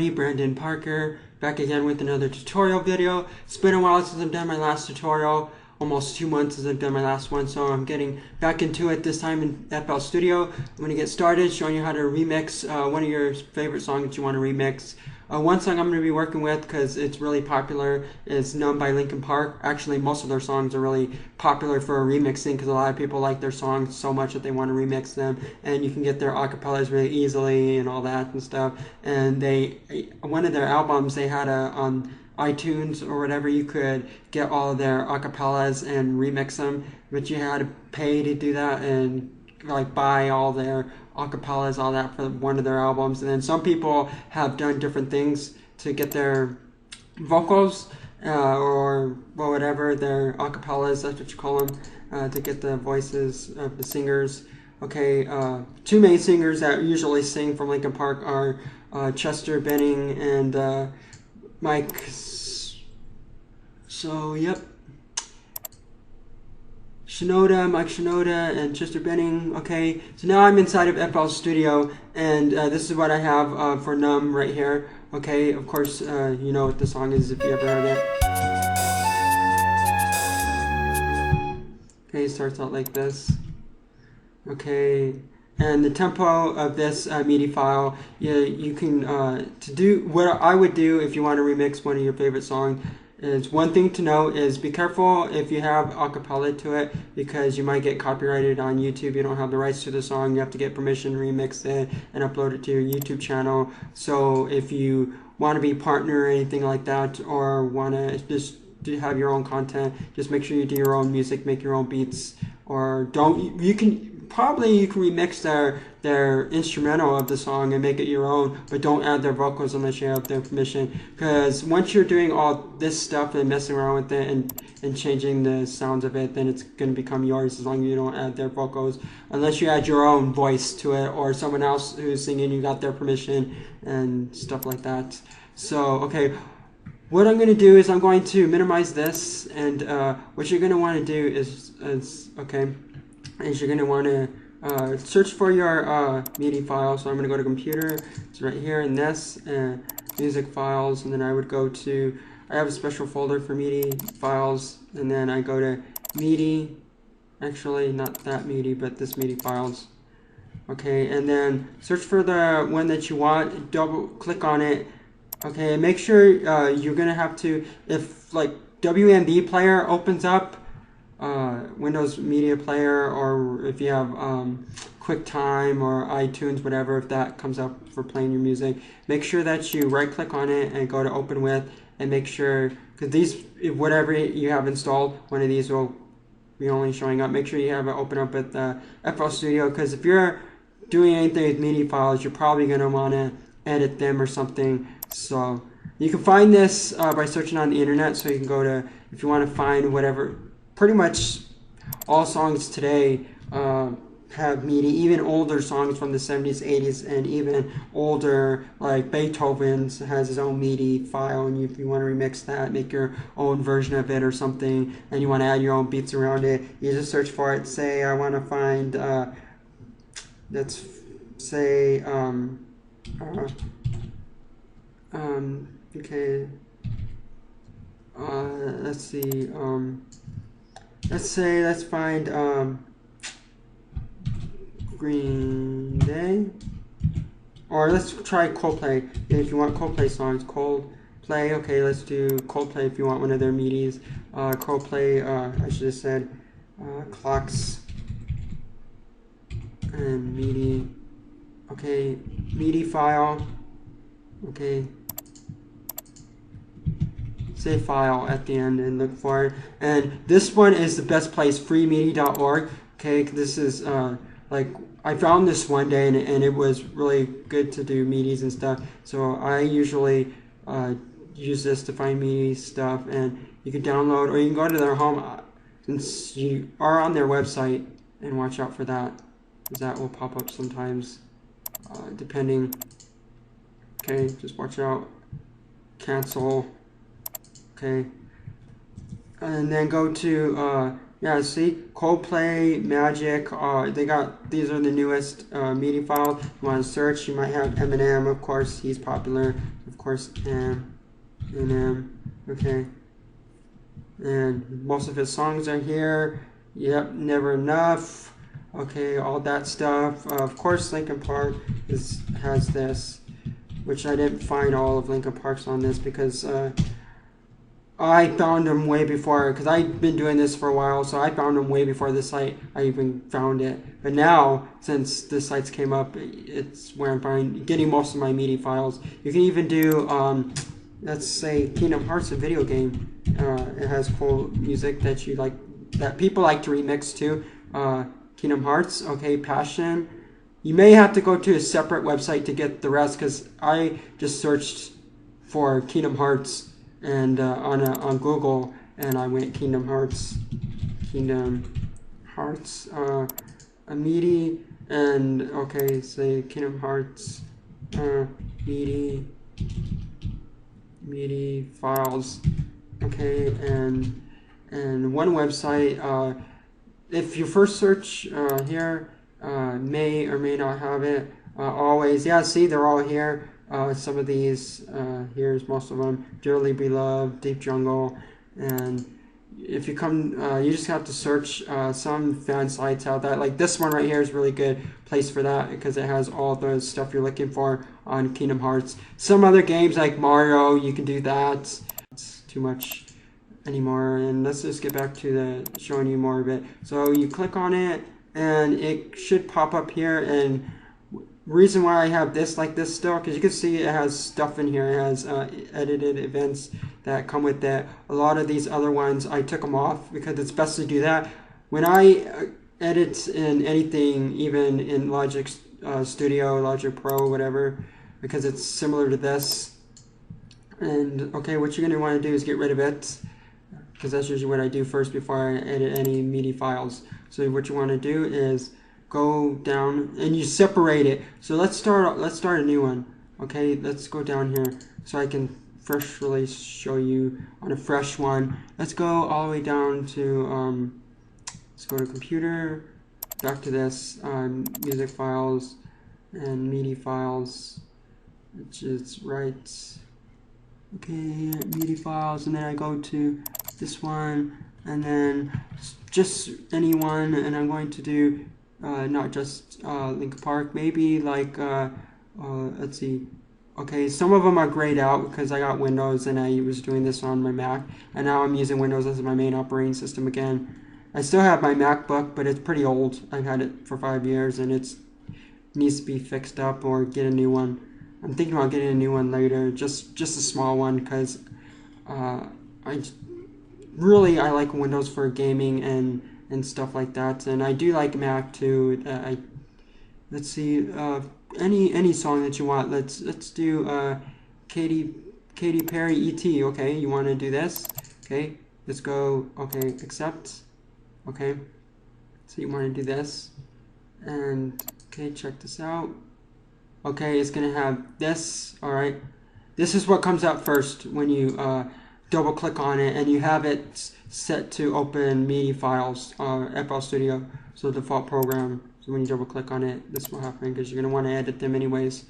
everybody, Brandon Parker, back again with another tutorial video. It's been a while since I've done my last tutorial, almost 2 months since I've done my last one, so I'm getting back into it this time in FL Studio. I'm going to get started showing you how to remix one of your favorite songs that you want to remix. One song I'm going to be working with, because it's really popular, is Numb by Linkin Park. Actually, most of their songs are really popular for remixing, because a lot of people like their songs so much that they want to remix them, and you can get their acapellas really easily and all that and stuff. And one of their albums, they had on iTunes or whatever, you could get all of their acapellas and remix them, but you had to pay to do that and like buy all their acapellas, all that for one of their albums. And then some people have done different things to get their vocals or whatever, their acapellas, that's what you call them, to get the voices of the singers. Okay, two main singers that usually sing from Linkin Park are Chester Benning and Mike. So yep, Mike Shinoda and Chester Benning. Okay, so now I'm inside of FL Studio, and this is what I have for Numb right here. Okay, of course, you know what the song is if you ever heard it. Okay, it starts out like this. Okay, and the tempo of this MIDI file, you can, to do what I would do if you want to remix one of your favorite songs, is one thing to know is be careful if you have acapella to it, because you might get copyrighted on YouTube. You don't have the rights to the song. You have to get permission to remix it and upload it to your YouTube channel. So if you want to be a partner or anything like that, or want to just have your own content, just make sure you do your own music, make your own beats, or don't. You can remix their instrumental of the song and make it your own, but don't add their vocals unless you have their permission, because once you're doing all this stuff and messing around with it and changing the sounds of it, then it's going to become yours as long as you don't add their vocals, unless you add your own voice to it or someone else who's singing, you got their permission and stuff like that. So okay, what I'm going to do is I'm going to minimize this, and what you're going to want to do is you're going to want to search for your MIDI file. So I'm going to go to computer, it's right here in this, music files, and then I would go to, I have a special folder for MIDI files, and then I go to Midi, actually not that MIDI, but this MIDI files. Okay, and then search for the one that you want, double click on it. Okay, and make sure you're going to have to, if like WMV player opens up, Windows Media Player, or if you have QuickTime or iTunes, whatever, if that comes up for playing your music, make sure that you right click on it and go to open with, and make sure, because these, whatever you have installed, one of these will be only showing up. Make sure you have it open up with FL Studio, because if you're doing anything with MIDI files, you're probably going to want to edit them or something. So you can find this by searching on the internet. So you can go to, if you want to find whatever, pretty much all songs today have MIDI, even older songs from the 70s, 80s, and even older, like Beethoven's has his own MIDI file, and if you want to remix that, make your own version of it or something, and you want to add your own beats around it, you just search for it. Say I want to find, let's say, okay, let's see, let's find Green Day, or let's try Coldplay. If you want Coldplay songs, Coldplay. Okay, let's do Coldplay if you want one of their MIDIs. Coldplay, I should have said clocks and MIDI. Okay, MIDI file. Okay, save file at the end and look for it. And this one is the best place, freemidi.org. Okay, this is like, I found this one day, and it was really good to do MIDIs and stuff. So I usually use this to find MIDI stuff, and you can download, or you can go to their home, since you are on their website, and watch out for that, because that will pop up sometimes, depending. Okay, just watch out. Cancel. Okay, and then go to Yeah, see, Coldplay, Magic, they got, these are the newest MIDI files. You want to search, you might have Eminem, of course, he's popular. Of course, Eminem, okay. And most of his songs are here. Yep, Never Enough. Okay, all that stuff. Of course, Linkin Park has this, which I didn't find all of Linkin Park's on this because I found them way before, because I've been doing this for a while, so I found them way before the site I even found it. But now, since the sites came up, it's where I'm getting most of my MIDI files. You can even do, let's say, Kingdom Hearts, a video game. It has cool music that you like, that people like to remix to. Kingdom Hearts, okay, Passion. You may have to go to a separate website to get the rest, because I just searched for Kingdom Hearts and on Google, and I went Kingdom Hearts, a MIDI, and okay, say Kingdom Hearts, MIDI files, okay, and one website. If you first search here, may or may not have it. Always, yeah. See, they're all here. Some of these, here's most of them. Dearly Beloved, Deep Jungle, and if you come, you just have to search some fan sites out that, like this one right here is really good place for that because it has all the stuff you're looking for on Kingdom Hearts. Some other games like Mario, you can do that. It's too much anymore, and let's just get back to the showing you more of it. So you click on it, and it should pop up here, and reason why I have this like this still, because you can see it has stuff in here. It has edited events that come with that. A lot of these other ones I took them off because it's best to do that when I edit in anything, even in Logic Studio, Logic Pro, whatever, because it's similar to this. And okay, what you're going to want to do is get rid of it, because that's usually what I do first before I edit any MIDI files. So what you want to do is go down and you separate it. So let's start a new one. Okay, let's go down here so I can freshly show you on a fresh one. Let's go all the way down to let's go to computer, back to this music files and MIDI files, which is right. Okay, MIDI files, and then I go to this one, and then just any one, and I'm going to do not just Linkin Park, maybe like let's see. Okay, some of them are grayed out because I got Windows and I was doing this on my Mac, and now I'm using Windows as my main operating system again. I still have my MacBook, but it's pretty old. I've had it for 5 years, and it needs to be fixed up or get a new one. I'm thinking about getting a new one later, just a small one, because I like Windows for gaming and stuff like that, and I do like Mac too. Let's see, any song that you want. Let's do Katy Perry E.T. Okay, you want to do this? Okay, let's go. Okay, accept. Okay, so you want to do this, and okay, check this out. Okay, it's gonna have this. All right, this is what comes out first when you double click on it, and you have it set to open MIDI files, FL Studio, so the default program. So when you double click on it, this will happen because you're gonna want to edit them anyways.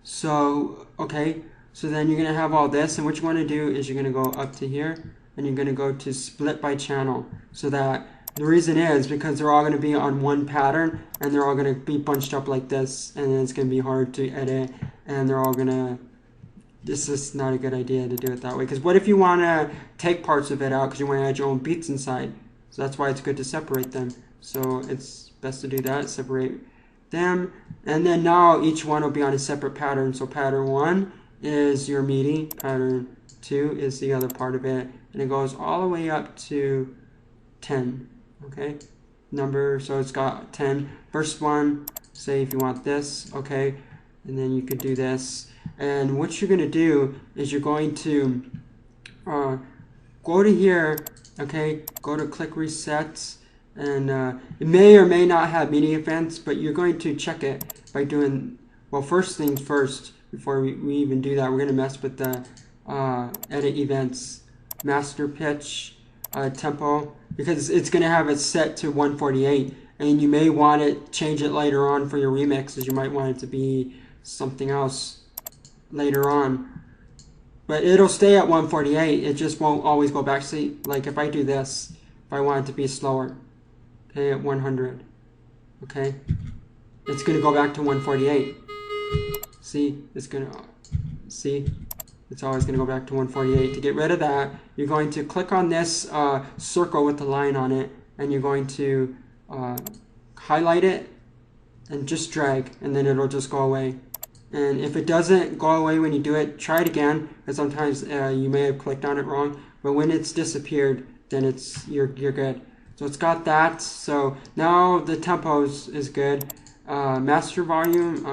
So okay, so then you're gonna have all this, and what you want to do is you're gonna go up to here, and you're gonna go to split by channel, so that the reason is because they're all going to be on one pattern, and they're all going to be bunched up like this, and then it's going to be hard to edit, and they're all going to, this is not a good idea to do it that way, because what if you want to take parts of it out because you want to add your own beats inside? So that's why it's good to separate them. So it's best to do that, separate them, and then now each one will be on a separate pattern. So pattern 1 is your MIDI, pattern 2 is the other part of it, and it goes all the way up to 10. Okay, number, so it's got 10. First one, say if you want this, okay, and then you could do this. And what you're going to do is you're going to go to here, okay, go to click reset, and it may or may not have MIDI events, but you're going to check it by doing, well, first things first, before we even do that, we're going to mess with the edit events, master pitch. tempo, because it's going to have it set to 148, and you may want to change it later on for your remixes. You might want it to be something else later on, but it'll stay at 148. It just won't always go back. See, like if I do this, if I want it to be slower, okay, at 100, okay, it's going to go back to 148. See, it's going to, see, it's always going to go back to 148. To get rid of that, you're going to click on this circle with the line on it, and you're going to highlight it and just drag, and then it'll just go away. And if it doesn't go away when you do it, try it again, because sometimes you may have clicked on it wrong. But when it's disappeared, then you're good. So it's got that. So now the tempo is good. Master volume,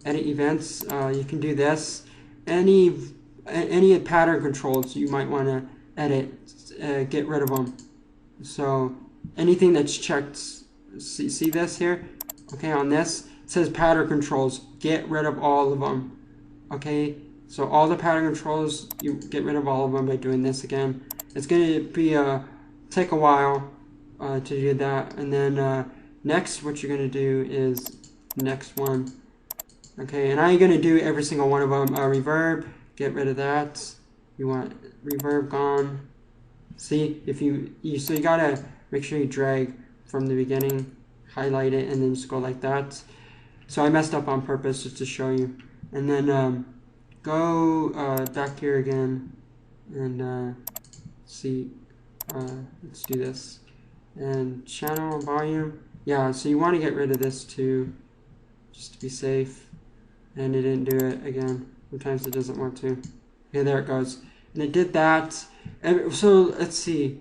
edit events. You can do this. Any pattern controls you might want to edit, get rid of them. So anything that's checked, see this here? Okay, on this it says pattern controls. Get rid of all of them. Okay, so all the pattern controls, you get rid of all of them by doing this again. It's gonna be take a while to do that, and then next, what you're gonna do is next one. Okay, and I ain't gonna do every single one of them. Reverb, get rid of that. You want reverb gone. See, if so you gotta make sure you drag from the beginning, highlight it, and then just go like that. So I messed up on purpose just to show you. And then go back here again, and see, let's do this. And channel volume, yeah, so you want to get rid of this too, just to be safe. And it didn't do it again. Sometimes it doesn't want to. Okay, there it goes. And it did that. And so let's see.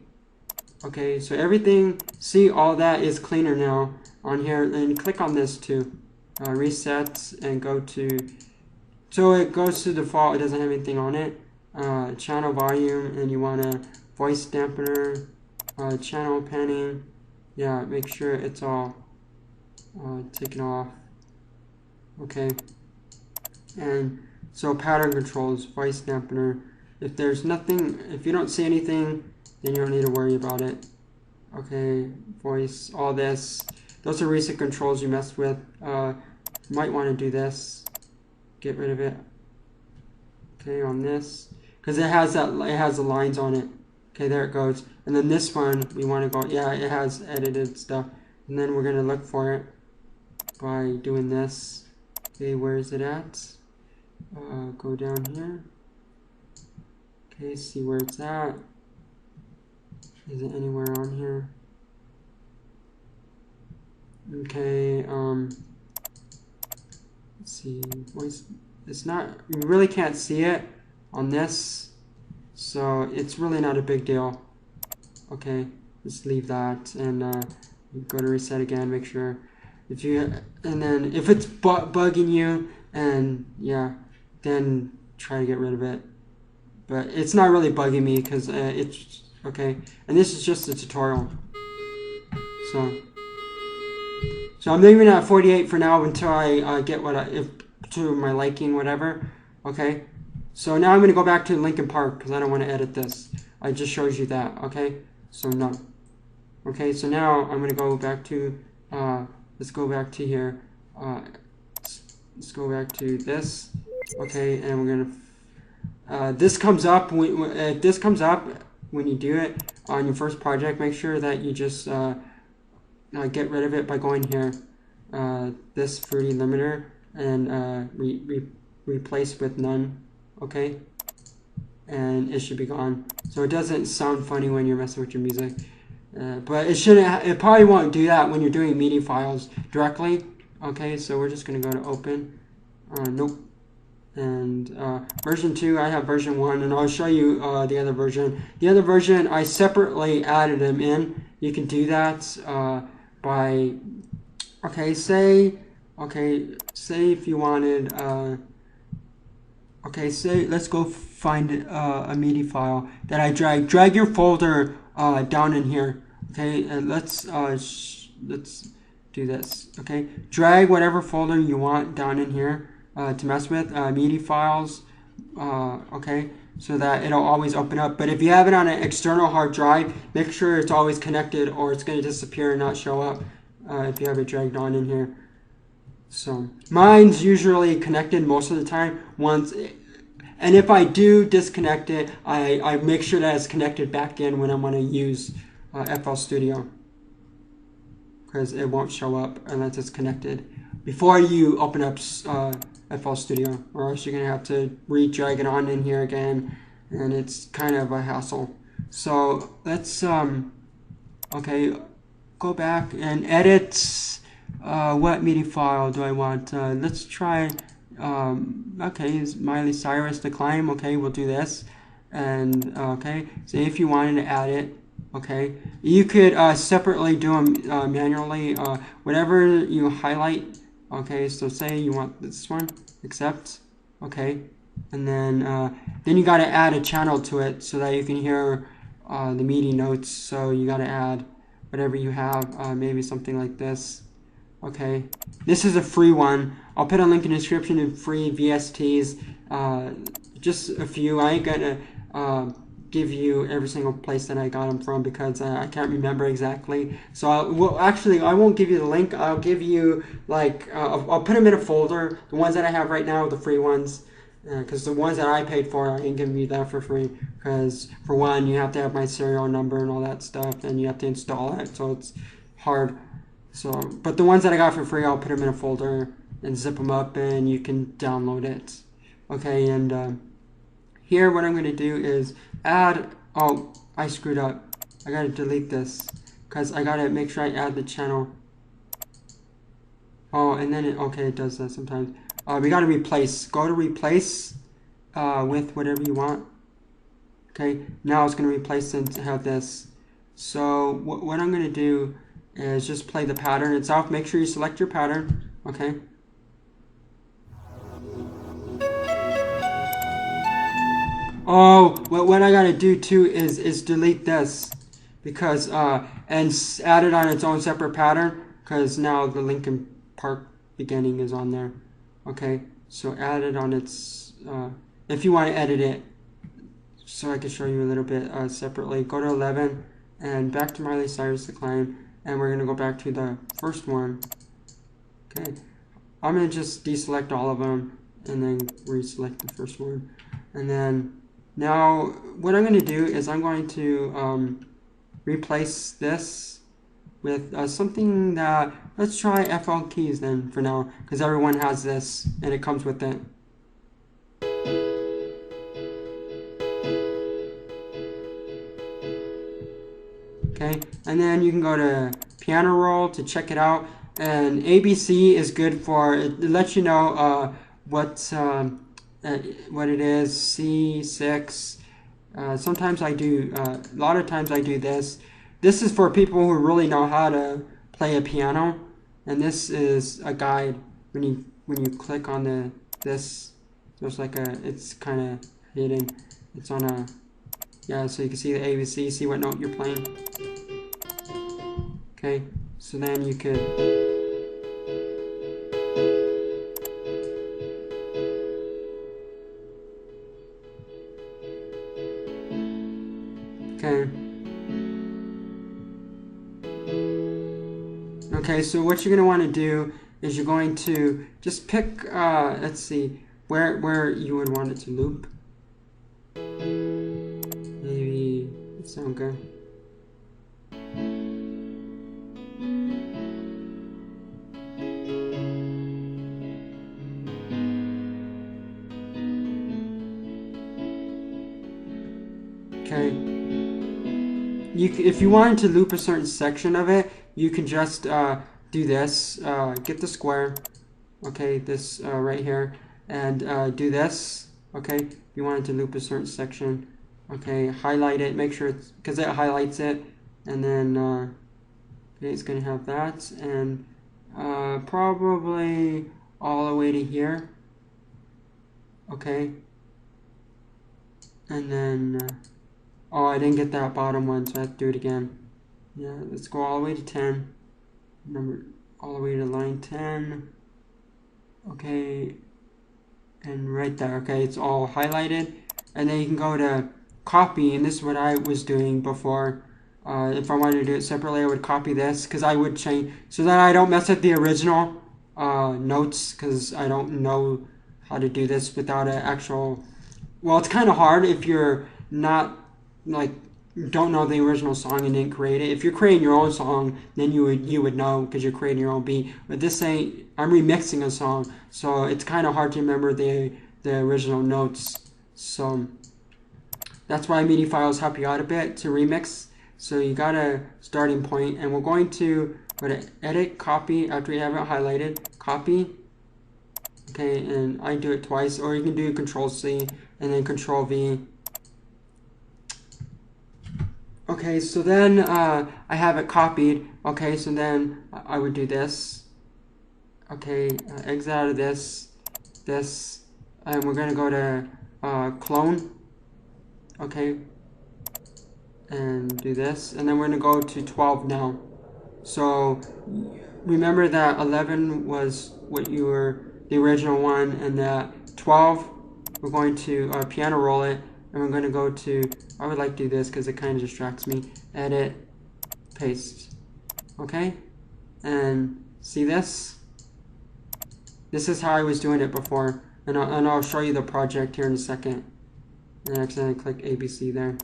Okay, so everything, see, all that is cleaner now on here. And click on this too. Reset and go to, so it goes to default. It doesn't have anything on it. Channel volume, and you want a voice dampener, channel panning. Yeah, make sure it's all taken off. Okay. And so pattern controls, voice dampener. If there's nothing, if you don't see anything, then you don't need to worry about it. Okay, voice, all this. Those are recent controls you messed with. You might want to do this. Get rid of it. Okay, on this, because it has the lines on it. Okay, there it goes. And then this one, we want to go. Yeah, it has edited stuff. And then we're gonna look for it by doing this. Okay, where is it at? Go down here. Okay, see where it's at. Is it anywhere on here? Okay, let's see. It's not, you really can't see it on this, so it's really not a big deal. Okay, just leave that, and go to reset again. Make sure and then if it's bugging you, and yeah, then try to get rid of it. But it's not really bugging me because it's okay. And this is just a tutorial. So I'm leaving it at 48 for now until I get to my liking, whatever. Okay. So now I'm going to go back to Linkin Park because I don't want to edit this. I just showed you that. Okay. So no. Okay. So now I'm going to go back to let's go back to here. Let's go back to this. Okay, and we're gonna. This comes up when this comes up when you do it on your first project. Make sure that you just get rid of it by going here. This fruity limiter, and replace with none. Okay, and it should be gone. So it doesn't sound funny when you're messing with your music. But it shouldn't. It probably won't do that when you're doing Midi files directly. Okay, so we're just gonna go to open. Nope. And version 2, I have version 1, and I'll show you the other version. The other version, I separately added them in. You can do that by, say if you wanted, say, let's go find a Midi file that I drag your folder down in here. Okay, let's do this. Okay, drag whatever folder you want down in here to mess with. Midi files. Okay, so that it'll always open up. But if you have it on an external hard drive, make sure it's always connected or it's going to disappear and not show up if you have it dragged on in here. So mine's usually connected most of the time and if I do disconnect it, I make sure that it's connected back in when I want to use FL Studio, because it won't show up unless it's connected before you open up FL Studio, or else you're going to have to re-drag it on in here again, and it's kind of a hassle. So let's okay, go back and edit. What MIDI file do I want? Let's try okay, is Miley Cyrus The Climb. Okay, we'll do this. And okay, so if you wanted to add it, okay, you could separately do them manually. Whatever you highlight, okay, so say you want this one, accept, okay, and then you got to add a channel to it so that you can hear the MIDI notes. So you got to add whatever you have, maybe something like this. Okay, this is a free one. I'll put a link in the description to free VSTs, just a few. I ain't gonna give you every single place that I got them from, because I can't remember exactly. So I won't give you the link. I'll give you like I'll put them in a folder. The ones that I have right now, the free ones, because the ones that I paid for, I ain't giving you that for free. Because for one, you have to have my serial number and all that stuff, and you have to install it, so it's hard. So, but the ones that I got for free, I'll put them in a folder and zip them up, and you can download it. Okay, and here what I'm going to do is add, oh, I screwed up. I got to delete this, because I got to make sure I add the channel. Oh, and then it does that sometimes. We got to replace. Go to replace with whatever you want. Okay, now it's going to replace and have this. So what I'm going to do is just play the pattern itself. Make sure you select your pattern, okay? Oh, what I gotta do too is delete this, because and add it on its own separate pattern, because now the Linkin Park beginning is on there. Okay, so add it on its if you want to edit it, so I can show you a little bit separately. Go to 11 and back to Miley Cyrus The Climb. And we're going to go back to the first one. Okay. I'm going to just deselect all of them and then reselect the first one. And then now what I'm going to do is I'm going to replace this with something that, let's try FL keys then for now, because everyone has this and it comes with it. Okay, and then you can go to piano roll to check it out, and ABC is good for it lets you know what it is. C6. Sometimes I do. A lot of times I do this. This is for people who really know how to play a piano, and this is a guide. When you click on this, there's like it's kind of hidden. It's on a. Yeah, so you can see the ABC, see what note you're playing. Okay, so then you could... Okay. Okay, so what you're going to want to do is you're going to just pick, let's see, where you would want it to loop. Maybe it sounds good. Okay. If you wanted to loop a certain section of it, you can just do this. Get the square. Okay, this right here, and do this. Okay, if you wanted to loop a certain section. Okay, highlight it. Make sure it's because it highlights it, and then okay, it's gonna have that, and probably all the way to here. Okay, and then. Oh, I didn't get that bottom one, so I have to do it again. Yeah, let's go all the way to 10. Number all the way to line 10. Okay, and right there. Okay, it's all highlighted. and then you can go to copy, and this is what I was doing before. If I wanted to do it separately, I would copy this because I would change so that I don't mess up the original notes, because I don't know how to do this without an actual. Well, it's kind of hard if you're not like don't know the original song and didn't create it. If you're creating your own song, then you would know because you're creating your own beat. But this ain't. I'm remixing a song, so it's kind of hard to remember the original notes. So that's why MIDI files help you out a bit to remix. So you got a starting point, and we're going to go to edit, copy after you have it highlighted, copy. Okay, and I do it twice, or you can do Control C and then Control V. Okay, so then I have it copied. Okay, so then I would do this. Okay, exit out of this, and we're gonna go to clone. Okay, and do this, and then we're gonna go to 12 now. So remember that 11 was what you were the original one, and that 12 we're going to piano roll it, and we're going to go to, I would like to do this because it kind of distracts me, edit, paste. Okay, and see this? This is how I was doing it before, and I'll show you the project here in a second. And I accidentally click ABC there,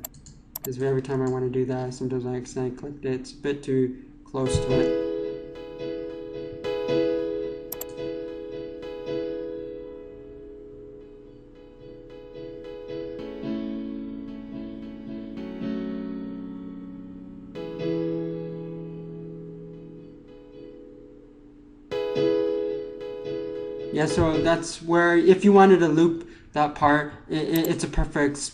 because every time I want to do that, sometimes I accidentally clicked it. It's a bit too close to it. Yeah, so that's where, if you wanted to loop that part, it's a perfect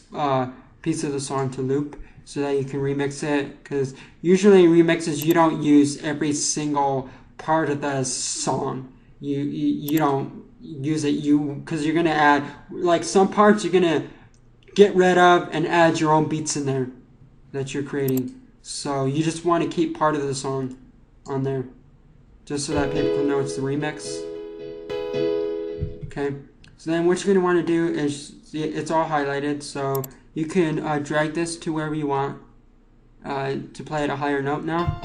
piece of the song to loop so that you can remix it, because usually in remixes you don't use every single part of the song. You don't use it, because you're going to add, like some parts you're going to get rid of and add your own beats in there that you're creating. So you just want to keep part of the song on there just so that people can know it's the remix. Okay, so then what you're going to want to do is, it's all highlighted, so you can drag this to wherever you want to play at a higher note now.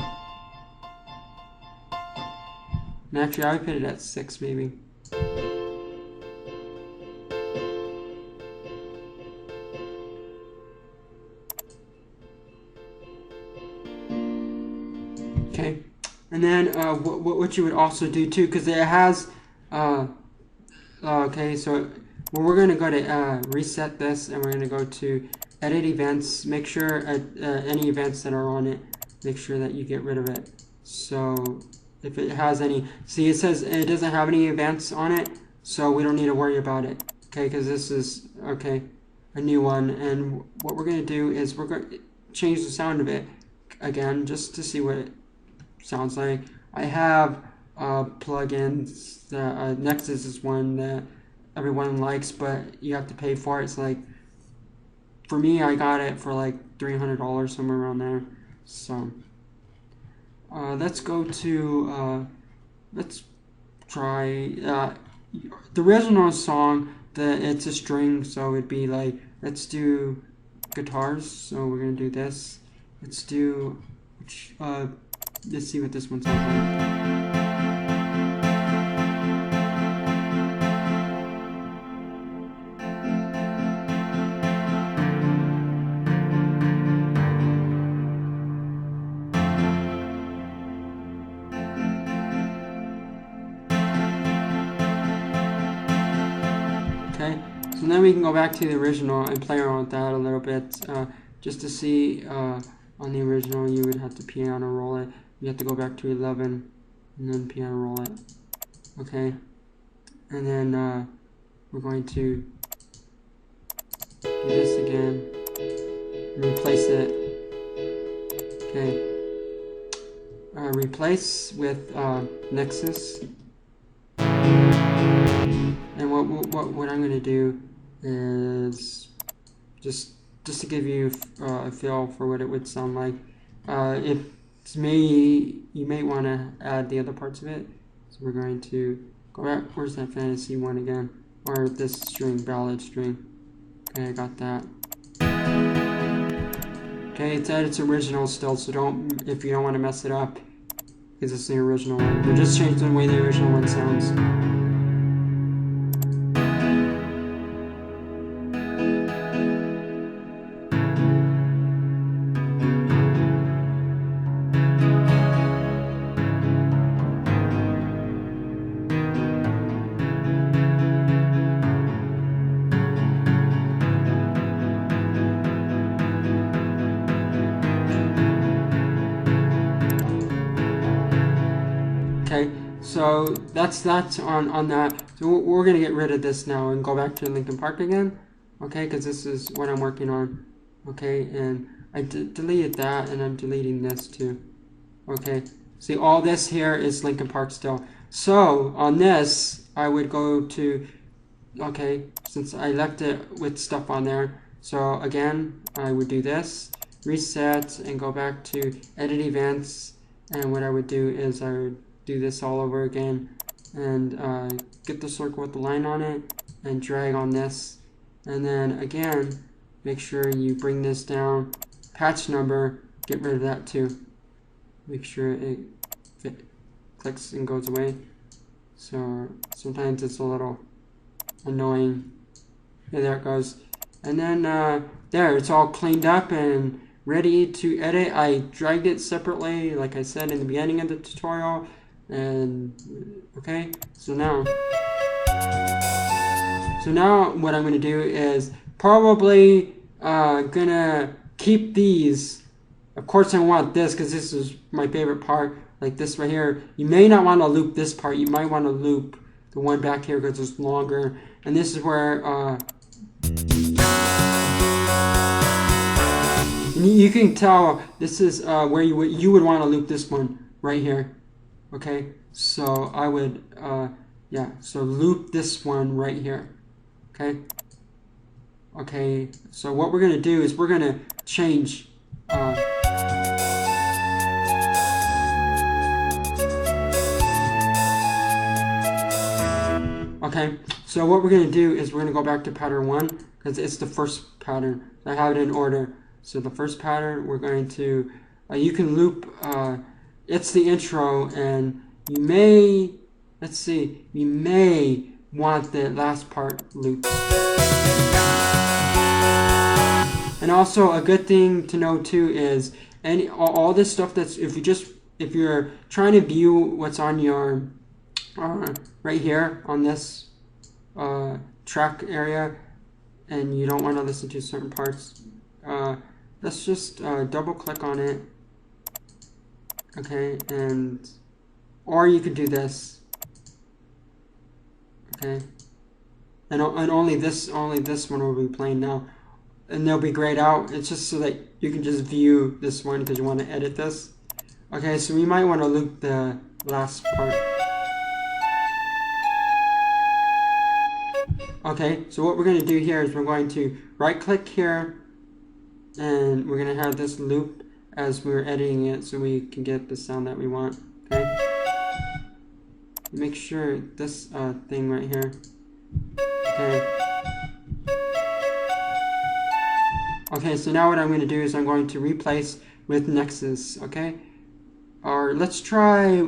And actually I would put it at 6 maybe. Okay, and then what you would also do too, because it has okay, so we're going to go to reset this, and we're going to go to edit events. Make sure any events that are on it, make sure that you get rid of it. So if it has any, see, it says it doesn't have any events on it, so we don't need to worry about it. Okay, because this is a new one, and what we're going to do is we're going to change the sound of it again just to see what it sounds like. I have plugins. Nexus is one that everyone likes, but you have to pay for it. It's like, for me, I got it for like $300, somewhere around there. So let's go to let's try the original song. It's a string, so it'd be like, let's do guitars. So we're gonna do this. Let's do let's see what this one sounds like. Okay, so then we can go back to the original and play around with that a little bit, just to see. On the original, you would have to piano roll it. You have to go back to 11 and then piano roll it. Okay, and then we're going to do this again and replace it. Okay, replace with Nexus. And what I'm going to do is just to give you a feel for what it would sound like. If it's me, you may want to add the other parts of it. So we're going to go back. Where's that fantasy one again? Or this string, ballad string. Okay, I got that. Okay, it's at its original still, so don't, if you don't want to mess it up, because it's the original one. We're just changing the way the original one sounds. Okay, so that's on that. So we're gonna get rid of this now and go back to Linkin Park again. Okay, because this is what I'm working on. Okay, and I deleted that, and I'm deleting this too. Okay, see, all this here is Linkin Park still. So on this, I would go to, okay, since I left it with stuff on there. So again, I would do this, reset, and go back to edit events. And what I would do is I would do this all over again, and get the circle with the line on it, and drag on this. And then again, make sure you bring this down, patch number, get rid of that too. Make sure it clicks and goes away. So sometimes it's a little annoying. Okay, there it goes. And then there, it's all cleaned up and ready to edit. I dragged it separately, like I said in the beginning of the tutorial. And okay, so now what I'm going to do is probably gonna keep these. Of course I want this because this is my favorite part, like this right here. You may not want to loop this part, you might want to loop the one back here because it's longer. And this is where you can tell this is where you would want to loop this one right here. Okay, so I would yeah, so loop this one right here. Okay, so what we're gonna do is we're gonna change okay, so what we're going to do is we're going to go back to pattern 1 because it's the first pattern. I have it in order. So the first pattern we're going to, you can loop, it's the intro, and you may, let's see, you may want the last part looped. And also a good thing to know too is all this stuff that's, if you're trying to view what's on your right here on this track area, and you don't want to listen to certain parts, let's just double click on it. Okay, and or you could do this. Okay, and only this one will be playing now, and they'll be grayed out. It's just so that you can just view this one because you want to edit this. Okay, so we might want to loop the last part. Okay, so what we're going to do here is we're going to right click here, and we're going to have this loop as we're editing it so we can get the sound that we want. Okay, make sure this thing right here. Okay, so now what I'm going to do is I'm going to replace with Nexus. Okay, or let's try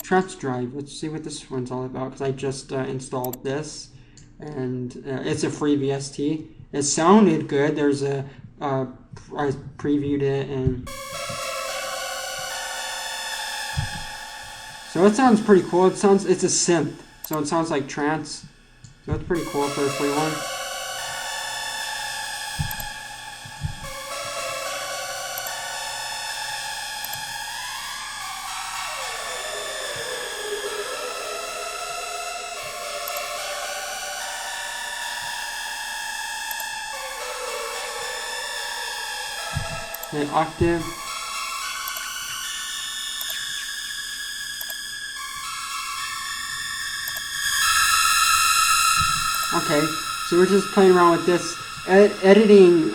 Trance Drive. Let's see what this one's all about because I just installed this. And it's a free VST. It sounded good. There's I previewed it, and so it sounds pretty cool. It's a synth, so it sounds like trance. So it's pretty cool for a free one. Okay, octave. Okay, so we're just playing around with this. Editing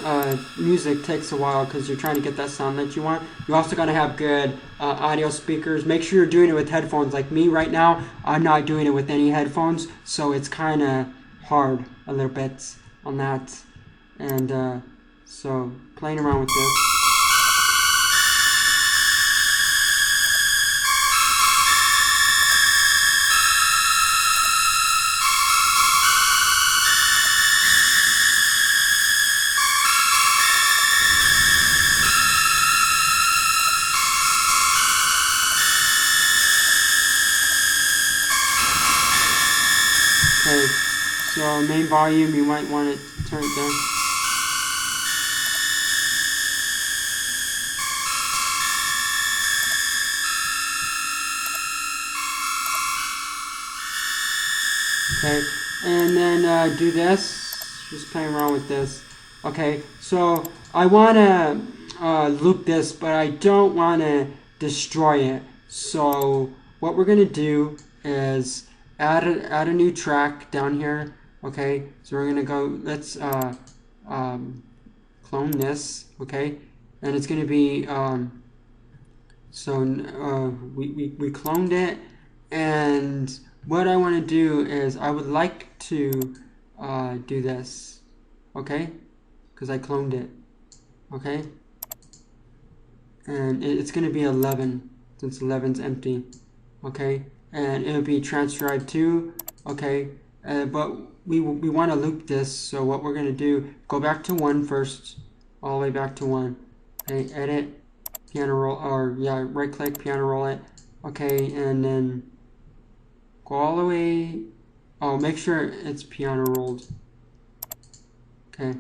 music takes a while because you're trying to get that sound that you want. You also got to have good audio speakers. Make sure you're doing it with headphones. Like me right now, I'm not doing it with any headphones, so it's kind of hard a little bit on that. And so playing around with this. Okay, so main volume, you might want to turn it down. Okay, and then do this, just playing around with this. Okay, so I want to loop this, but I don't want to destroy it. So what we're going to do is add a new track down here. Okay, so we're going to go, let's clone this, okay, and it's going to be, we cloned it, and what I want to do is I would like to do this, okay, because I cloned it, okay, and it's going to be 11 since 11's empty, okay, and it'll be transcribed to, okay, but we want to loop this, so what we're going to do, go back to 1 first, all the way back to 1, okay, edit, piano roll, or yeah, right click, piano roll it, okay, and then go all the way, oh, make sure it's piano rolled, okay,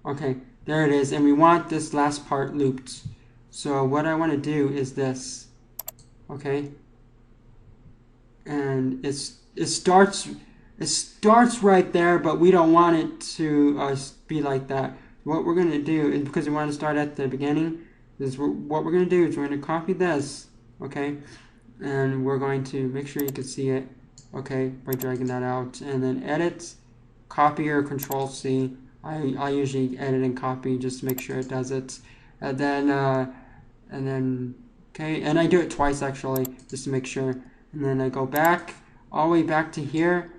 okay, there it is, and we want this last part looped, so what I want to do is this, okay, and it starts right there, but we don't want it to be like that. What we're going to do is, because we want to start at the beginning, is what we're going to do is we're going to copy this, okay, and we're going to make sure you can see it, okay, by dragging that out, and then edit, copy, or control C. I usually edit and copy just to make sure it does it, and then okay, and I do it twice actually just to make sure, and then I go back all the way back to here,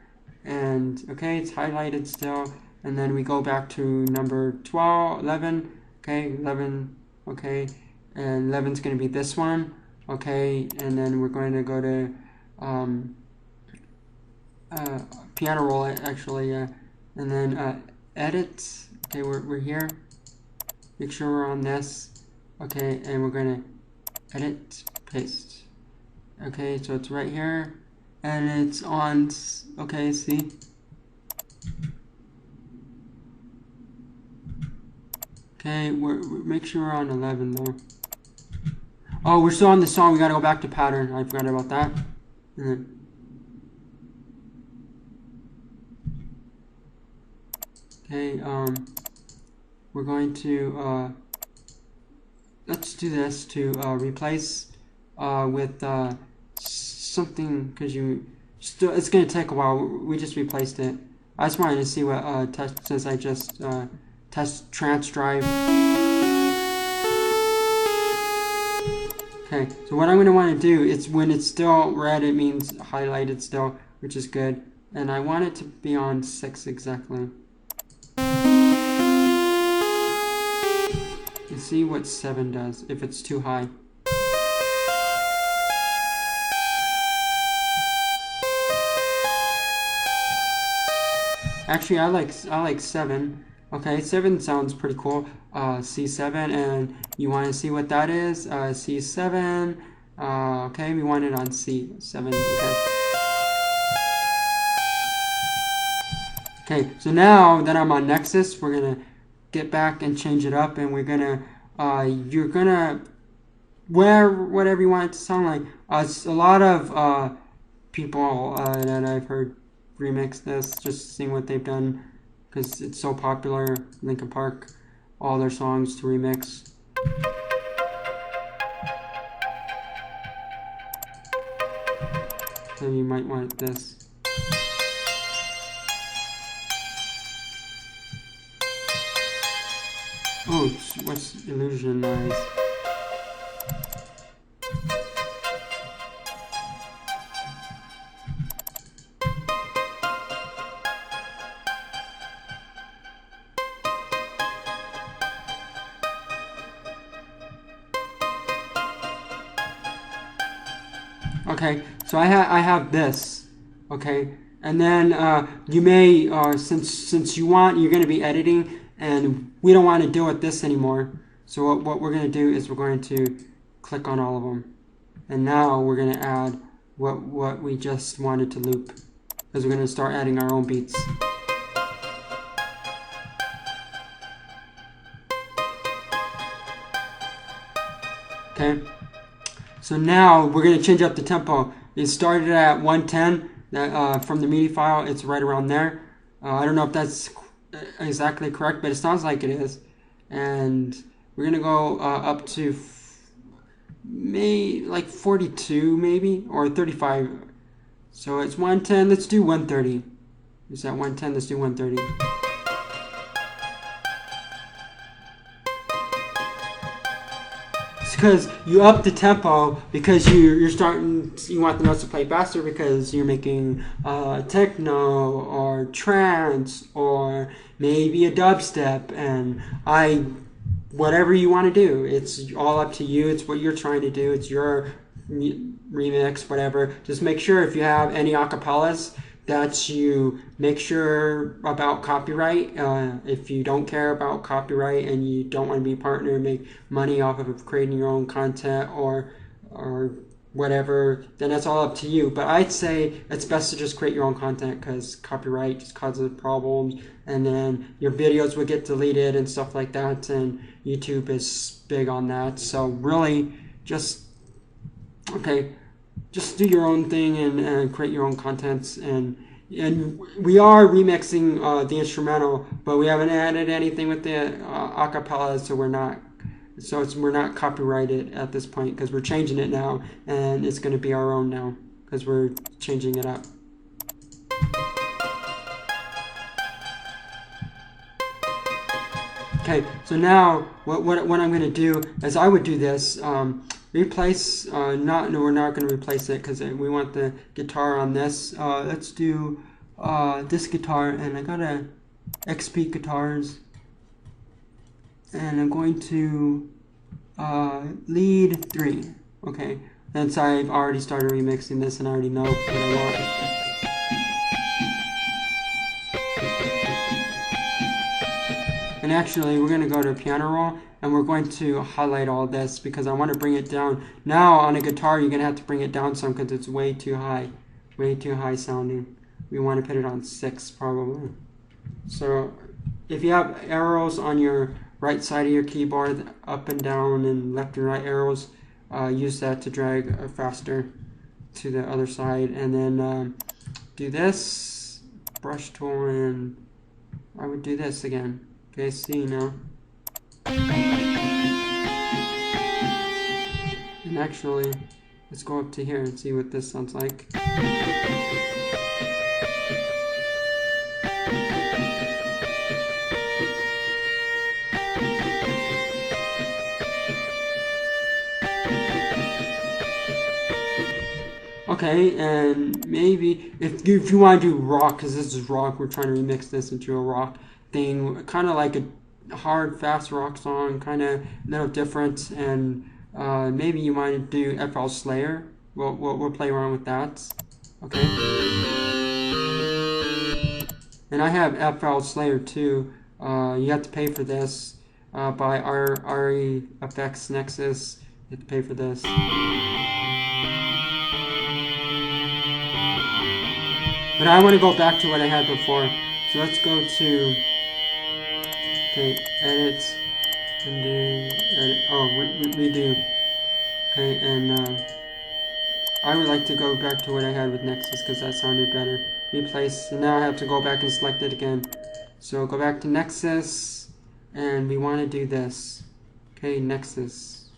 and okay, it's highlighted still, and then we go back to number 11, okay, 11, okay, and 11's going to be this one, okay, and then we're going to go to piano roll it actually, and then edit, okay, we're here, make sure we're on this, okay, and we're going to edit, paste, okay, so it's right here, and it's on, okay, see, okay, make sure we're on 11 though. Oh, we're still on the song, we gotta go back to pattern, I forgot about that, and then, okay, we're going to, let's do this to replace with something, because it's going to take a while. We just replaced it. I just wanted to see what since I just test trans drive. Okay, so what I'm going to want to do is when it's still red, it means highlighted still, which is good. And I want it to be on 6 exactly. You see what 7 does if it's too high. Actually, I like 7. Okay, 7 sounds pretty cool. C7, and you want to see what that is? C7. Okay, we want it on C7. Okay. Okay, so now that I'm on Nexus, we're gonna get back and change it up, and we're gonna you're gonna whatever you want it to sound like. It's a lot of people that I've heard remix this, just seeing what they've done, because it's so popular. Linkin Park, all their songs to remix. So you might want this. Oh, what's Illusionize? Okay, so I have this. Okay, and then you may since you're going to be editing, and we don't want to deal with this anymore. So what we're going to do is we're going to click on all of them, and now we're going to add what we just wanted to loop, because we're going to start adding our own beats. Okay, so now we're going to change up the tempo. It started at 110 from the Midi file. It's right around there. I don't know if that's exactly correct, but it sounds like it is. And we're going to go up to like 42 maybe, or 35. So it's 110. Let's do 130. Is that 110? Let's do 130. Because you up the tempo because you want the notes to play faster because you're making techno or trance or maybe a dubstep, and whatever you want to do, it's all up to you. It's what you're trying to do. It's your remix, whatever. Just make sure if you have any acapellas that you make sure about copyright. If you don't care about copyright and you don't want to be a partner and make money off of creating your own content or whatever, then that's all up to you. But I'd say it's best to just create your own content, because copyright just causes problems, and then your videos will get deleted and stuff like that, and YouTube is big on that. So really just do your own thing and create your own contents. And we are remixing the instrumental, but we haven't added anything with the acapella, so we're not copyrighted at this point, because we're changing it now, and it's going to be our own now because we're changing it up. Okay, so now what I'm going to do is I would do this. Replace, we're not going to replace it because we want the guitar on this. Let's do this guitar, and I got a XP guitars, and I'm going to lead 3. Okay, since I've already started remixing this and I already know what I want. And actually, we're going to go to piano roll, and we're going to highlight all this because I want to bring it down. Now on a guitar, you're going to have to bring it down some because it's way too high sounding. We want to put it on 6 probably. So if you have arrows on your right side of your keyboard, up and down and left and right arrows, use that to drag faster to the other side. And then do this, brush tool, and I would do this again. Okay, see now. And actually, let's go up to here and see what this sounds like. Okay, and maybe if you want to do rock, because this is rock, we're trying to remix this into a rock thing, kind of like a hard, fast rock song, kind of a little different, and maybe you might do FL Slayer. We'll play around with that. Okay. And I have FL Slayer too. You have to pay for this by REFX Nexus. You have to pay for this. But I want to go back to what I had before. So let's go to edit, and do edit. Oh, redo. Okay, and I would like to go back to what I had with Nexus because that sounded better. Replace, and now I have to go back and select it again. So go back to Nexus, and we want to do this. Okay, Nexus,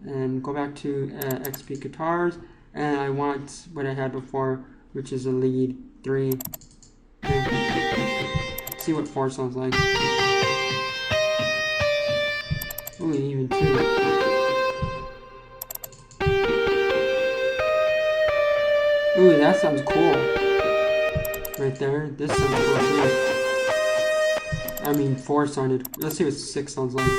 and go back to XP Guitars, and I want what I had before, which is a lead 3. Okay. Let's see what 4 sounds like. Ooh, even 2. Ooh, that sounds cool. Right there. This sounds cool too. I mean, 4 sounded. Let's see what 6 sounds like.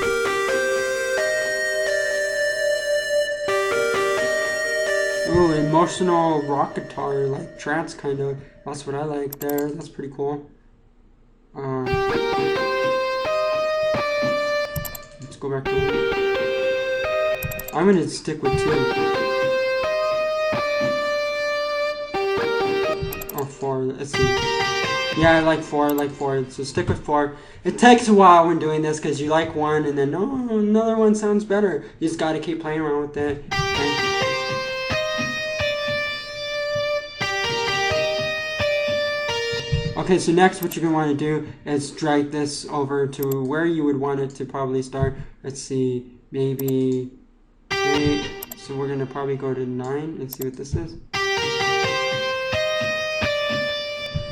Ooh, emotional rock guitar, like trance kind of. That's what I like there. That's pretty cool. Let's go back to one. I'm gonna stick with 2. Or 4. Let's see. Yeah, I like 4. I like 4. So stick with 4. It takes a while when doing this because you like one and then another one sounds better. You just got to keep playing around with it. Okay. Okay, so next what you're going to want to do is drag this over to where you would want it to probably start. Let's see, maybe 8. So we're going to probably go to 9 and see what this is.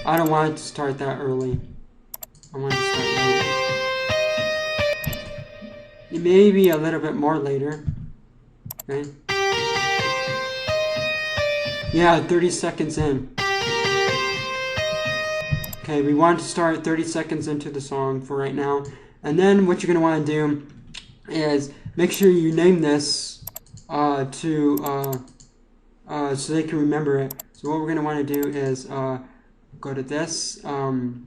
I don't want it to start that early. I want it to start later. Maybe a little bit more later. Okay. Yeah, 30 seconds in. Okay, we want to start 30 seconds into the song for right now. And then what you're going to want to do is make sure you name this so they can remember it. So what we're going to want to do is go to this, and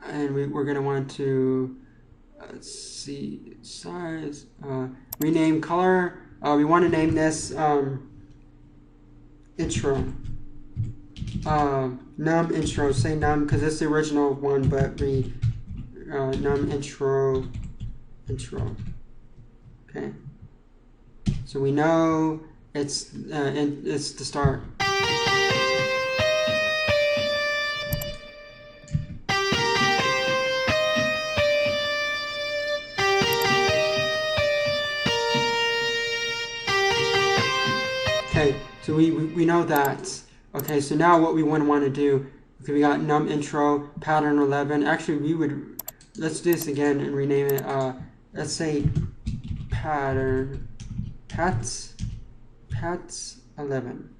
we're going to want to, let's see, size, rename color. We want to name this intro. Num intro, say num because it's the original one, but we num intro. Okay, so we know it's the start. Okay, so we know that. Okay, so now what we want to do, okay, we got num intro, pattern 11. Actually, let's do this again and rename it. Let's say pats 11.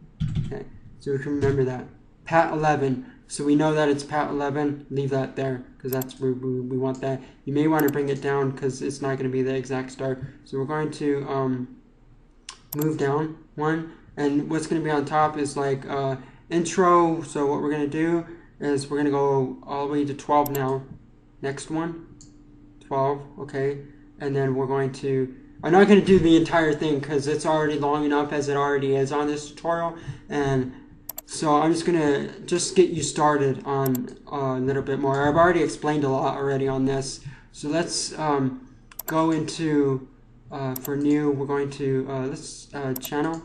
Okay, so we can remember that. Pat 11. So we know that it's pat 11. Leave that there because that's where we want that. You may want to bring it down because it's not going to be the exact start. So we're going to move down 1. And what's going to be on top is like intro. So what we're going to do is we're going to go all the way to 12 now. Next one, 12, okay. And then we're going to, I'm not going to do the entire thing because it's already long enough as it already is on this tutorial. And so I'm just going to get you started on a little bit more. I've already explained a lot already on this. So let's go into, for new, we're going to, let's channel.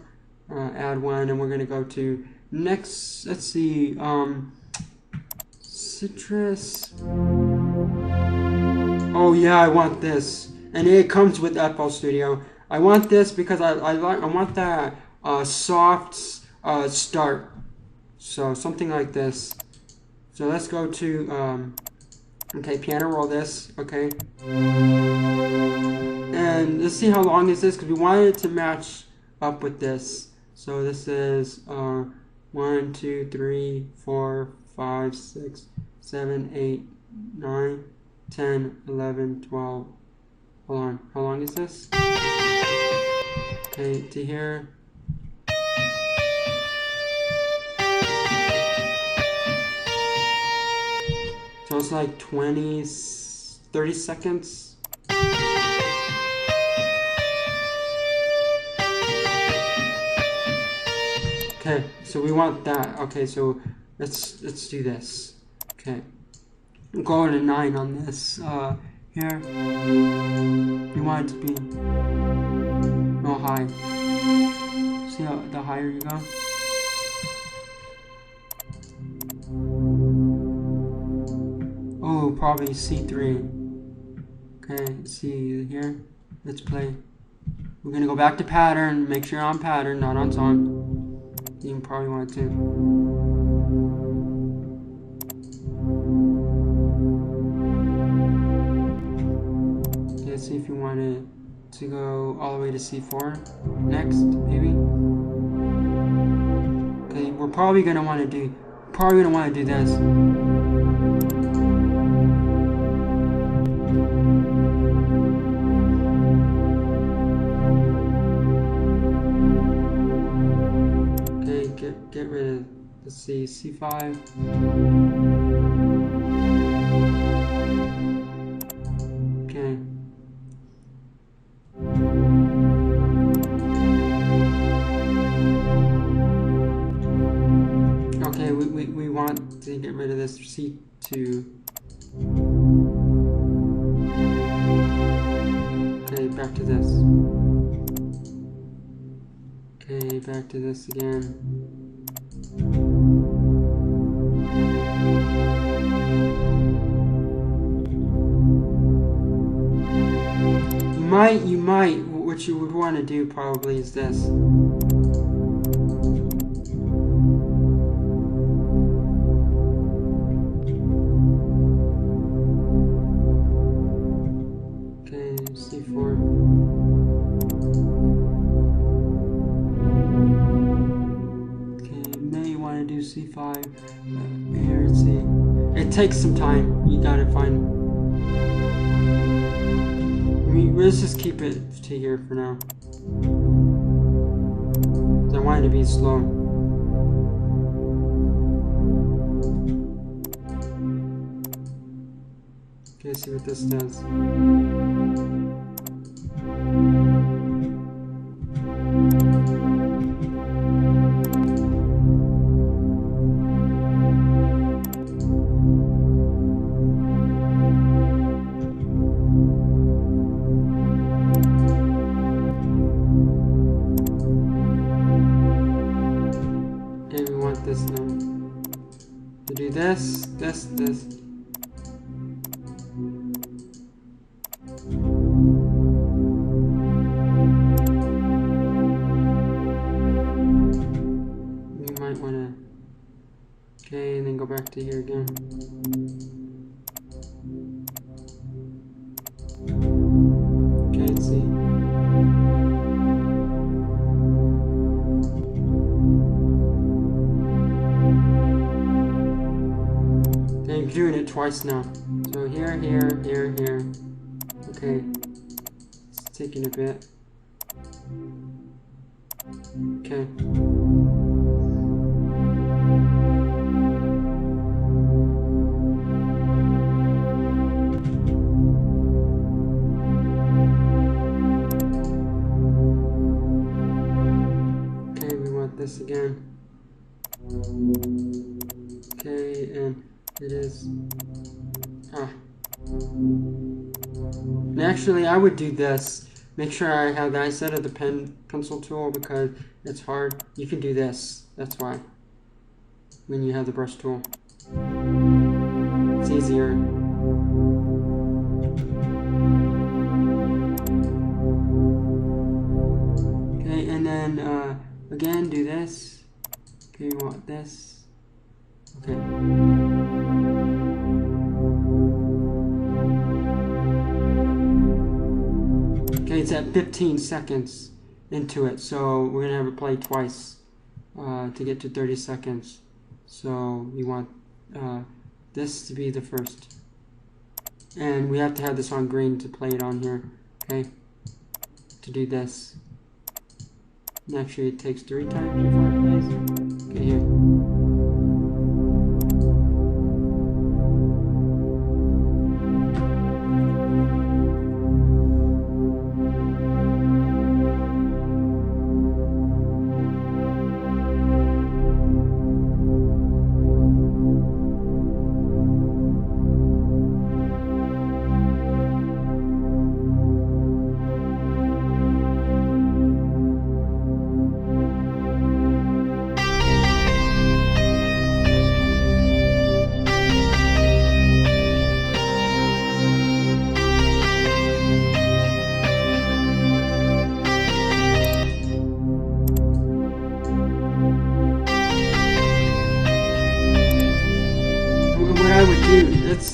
Add one, and we're going to go to next. Let's see, citrus. Oh yeah, I want this, and it comes with FL Studio. I want this because I want that soft start. So something like this. So let's go to okay, piano roll this. Okay, and let's see how long is this because we want it to match up with this. So this is 1, 2, 3, 4, 5, 6, 7, 8, 9, 10, 11, 12. Hold on. How long is this? Okay, to here. So it's like 30 seconds. Okay, so we want that. Okay, so let's do this. Okay, I'm going to 9 on this. Here, you want it to be high. See how the higher you go. Oh, probably C3. Okay, see here. Let's play. We're gonna go back to pattern. Make sure you're on pattern, not on song. You probably want to. Okay, let's see if you want it to go all the way to C4 next, maybe. Okay, we're probably gonna want to do this. get rid of, let's see, C5. Okay. Okay, we want to get rid of this C2. Okay, back to this. Okay, back to this again. You might, what you would want to do probably is this. Okay, C4. Okay, may want to do C5. Here, let's see. It takes some time. You gotta find. Let's just keep it to here for now. I want it to be slow. Okay, see what this does. This now. To do this. We might want to. Okay, and then go back to here again. Okay, let's see. I'm doing it twice now. So here. Okay. It's taking a bit. Okay. Okay, we want this again. Okay, and it is. And actually, I would do this. Make sure I have that instead of the pencil tool because it's hard. You can do this. That's why. When you have the brush tool, it's easier. Okay, and then again, do this. Okay, you want this. Okay. Okay, it's at 15 seconds into it, so we're gonna have it play twice to get to 30 seconds. So you want this to be the first, and we have to have this on green to play it on here. Okay, to do this. And actually, it takes 3 times before it plays. Okay, here.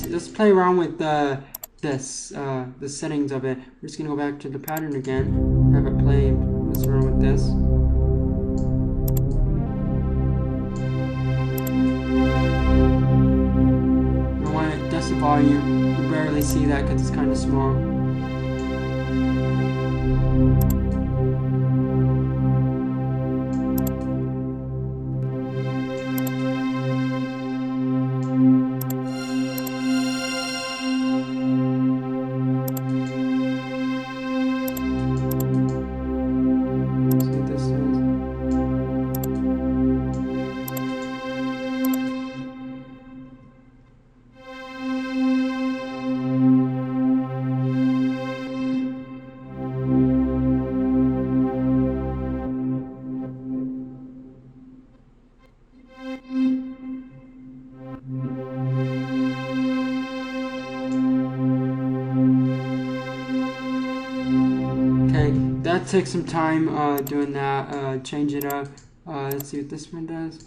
Let's play around with the settings of it. We're just gonna go back to the pattern again, have it play, mess around with this. I want it decibel. You barely see that because it's kind of small. that takes some time doing that. Change it up. Let's see what this one does.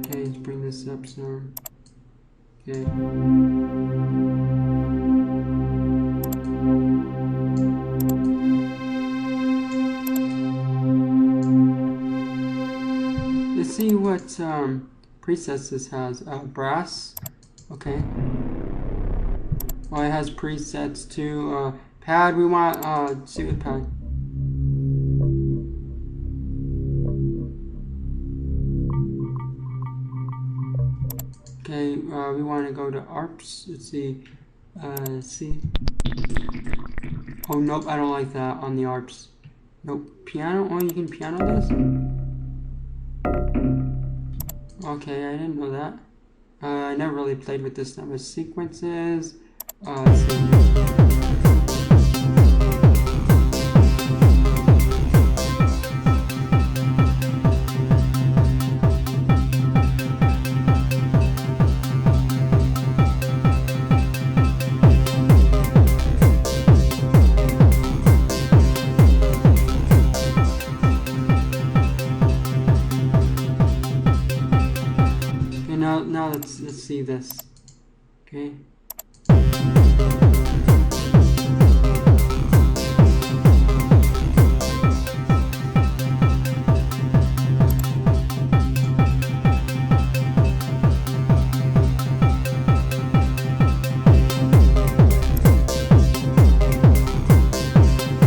Okay, let's bring this up some. Okay. Let's see what presets this has. Brass. Okay. Well, it has presets too. Pad, we want, see what pad. Okay, we want to go to ARPs. Let's see. Oh, nope, I don't like that on the ARPs. Nope. Piano? Oh, you can piano this? Okay, I didn't know that. I never really played with this type of sequences. Let's see. Now let's see this. Okay.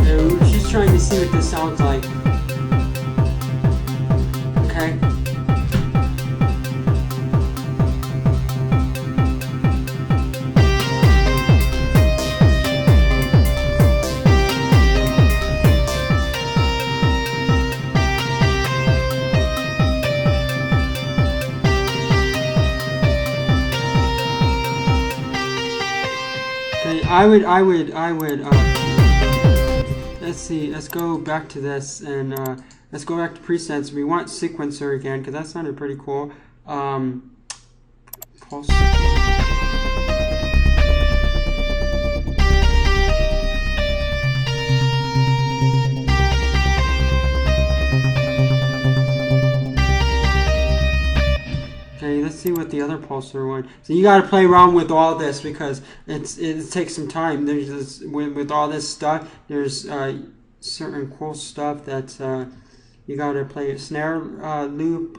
We're just trying to see what this sounds like. Okay. I would, let's see, let's go back to this, and let's go back to presets. We want sequencer again, because that sounded pretty cool. Pulse. Okay, let's see what the other pulsar one. So you got to play around with all this because it takes some time. There's this, with all this stuff. There's certain cool stuff that you got to play. Snare loop,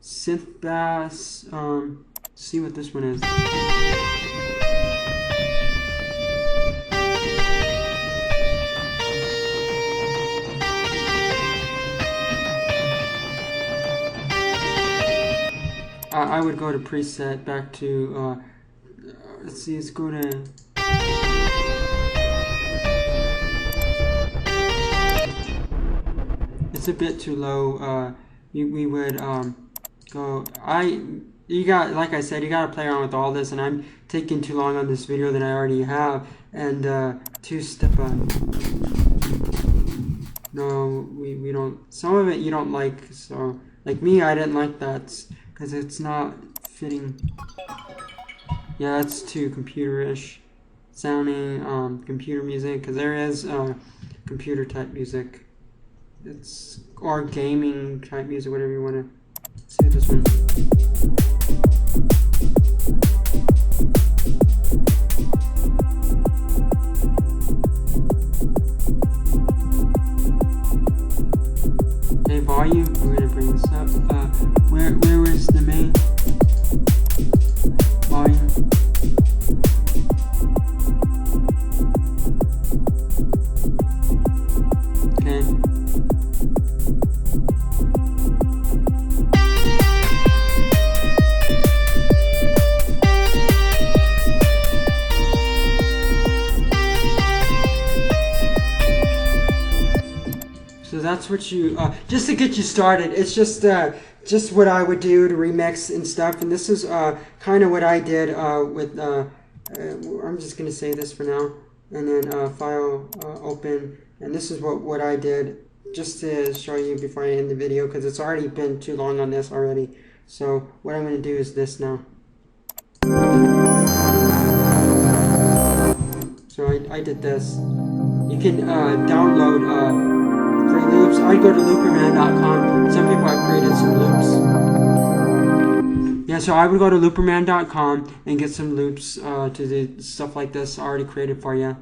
synth bass. See what this one is. I would go to preset, back to, let's see, let's go to, it's a bit too low. We would go, like I said, you got to play around with all this, and I'm taking too long on this video than I already have, and two-step, no, we don't, some of it you don't like, so, like me, I didn't like that. Because it's not fitting. Yeah, that's too computer-ish sounding, computer music, because there is computer type music. It's, or gaming type music, whatever you want to see this one. Okay, volume, we're going to bring this up. Where is the main volume? Okay. So that's what you, just to get you started, it's just what I would do to remix and stuff, and this is kind of what I did with, I'm just going to say this for now, and then file open, and this is what I did, just to show you before I end the video, because it's already been too long on this already. So what I'm going to do is this now. So I did this. you can download free loops. I'd go to looperman.com. Some people have created some loops. Yeah, so I would go to looperman.com and get some loops to do stuff like this already created for you.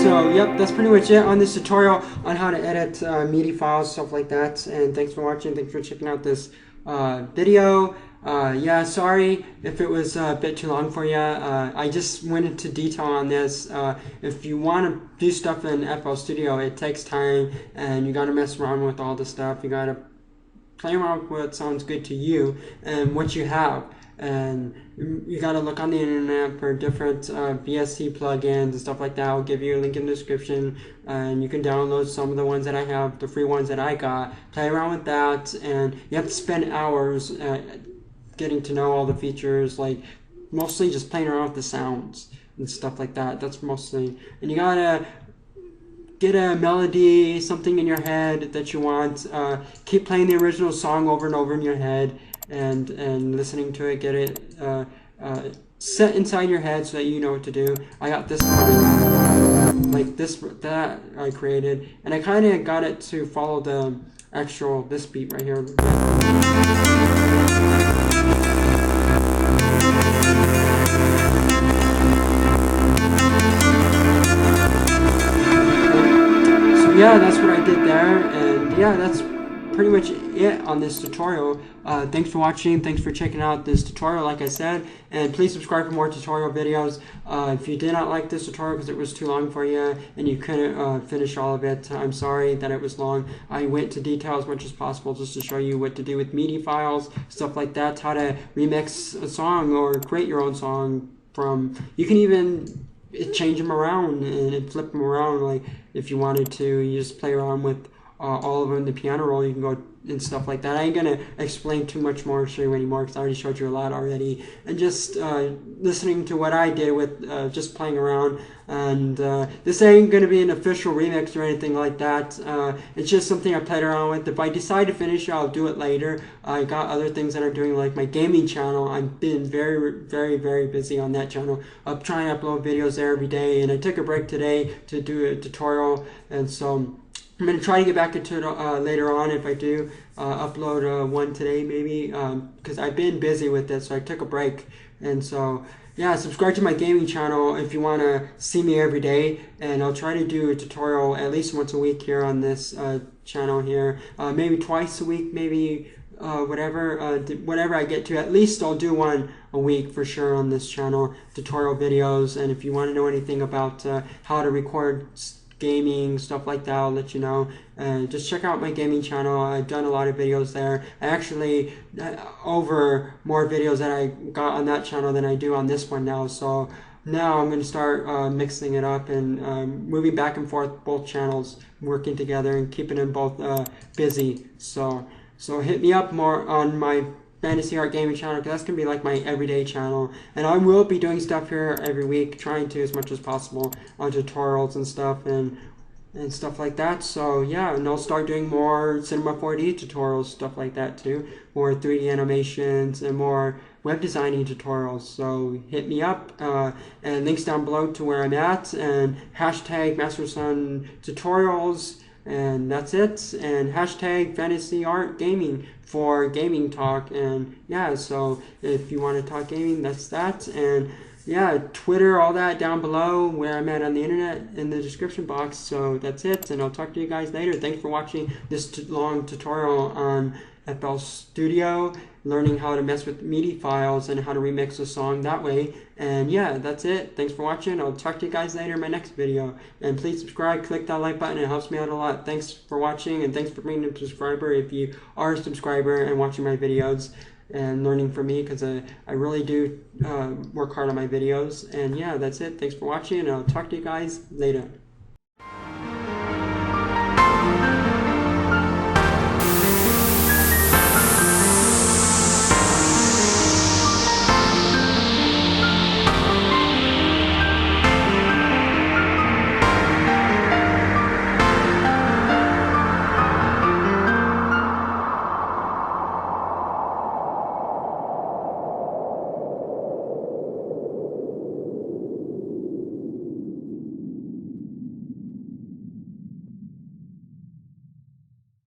So yep, that's pretty much it on this tutorial on how to edit MIDI files, stuff like that. And thanks for watching. Thanks for checking out this video. Yeah, sorry if it was a bit too long for you. I just went into detail on this. If you want to do stuff in FL Studio, it takes time, and you got to mess around with all the stuff. You got to play around with what sounds good to you and what you have. And you got to look on the internet for different VST plugins and stuff like that. I'll give you a link in the description, and you can download some of the ones that I have, the free ones that I got. Play around with that, and you have to spend hours getting to know all the features, like mostly just playing around with the sounds and stuff like that. That's mostly, and you gotta get a melody, something in your head that you want. Keep playing the original song over and over in your head, and listening to it. Get it set inside your head so that you know what to do. I got this one, like that I created, and I kind of got it to follow the actual this beat right here. Yeah, that's what I did there, and yeah, that's pretty much it on this tutorial. Thanks for watching, thanks for checking out this tutorial, like I said, and please subscribe for more tutorial videos. If you did not like this tutorial because it was too long for you and you couldn't finish all of it, I'm sorry that it was long. I went to detail as much as possible just to show you what to do with MIDI files, stuff like that, how to remix a song or create your own song from, you can even change them around and flip them around, like if you wanted to. You just play around with all of them. The piano roll, you can go and stuff like that. I ain't gonna explain too much more, show you anymore, because I already showed you a lot already. And just listening to what I did with just playing around. And this ain't gonna be an official remix or anything like that. It's just something I played around with. If I decide to finish it, I'll do it later. I got other things that I'm doing, like my gaming channel. I've been very busy on that channel. I'm trying to upload videos there every day, and I took a break today to do a tutorial, and so I'm going to try to get back into it later on if I do upload one today maybe, because I've been busy with it, so I took a break. And so yeah, subscribe to my gaming channel if you want to see me every day, and I'll try to do a tutorial at least once a week here on this channel here, maybe twice a week, maybe whatever I get to. At least I'll do one a week for sure on this channel, tutorial videos. And if you want to know anything about how to record gaming, stuff like that, I'll let you know. Just check out my gaming channel. I've done a lot of videos there. I actually over more videos that I got on that channel than I do on this one now. So now I'm going to start mixing it up and moving back and forth both channels, working together and keeping them both busy. So hit me up more on my Fantasy Art Gaming channel, because that's going to be like my everyday channel. And I will be doing stuff here every week, trying to as much as possible on tutorials and stuff and stuff like that. So yeah, and I'll start doing more Cinema 4D tutorials, stuff like that too. More 3D animations and more web designing tutorials. So hit me up, and links down below to where I'm at, and hashtag MastersunTutorials. And that's it, and hashtag Fantasy Art Gaming for gaming talk. And yeah, so if you want to talk gaming, that's that. And yeah, Twitter, all that down below where I'm at on the internet in the description box. So that's it, and I'll talk to you guys later. Thanks for watching this long tutorial on FL Studio, learning how to mess with MIDI files and how to remix a song that way. And yeah, that's it. Thanks for watching. I'll talk to you guys later in my next video. And please subscribe, click that like button. It helps me out a lot. Thanks for watching, and thanks for being a subscriber if you are a subscriber and watching my videos and learning from me, because I really do work hard on my videos. And yeah, that's it. Thanks for watching, and I'll talk to you guys later.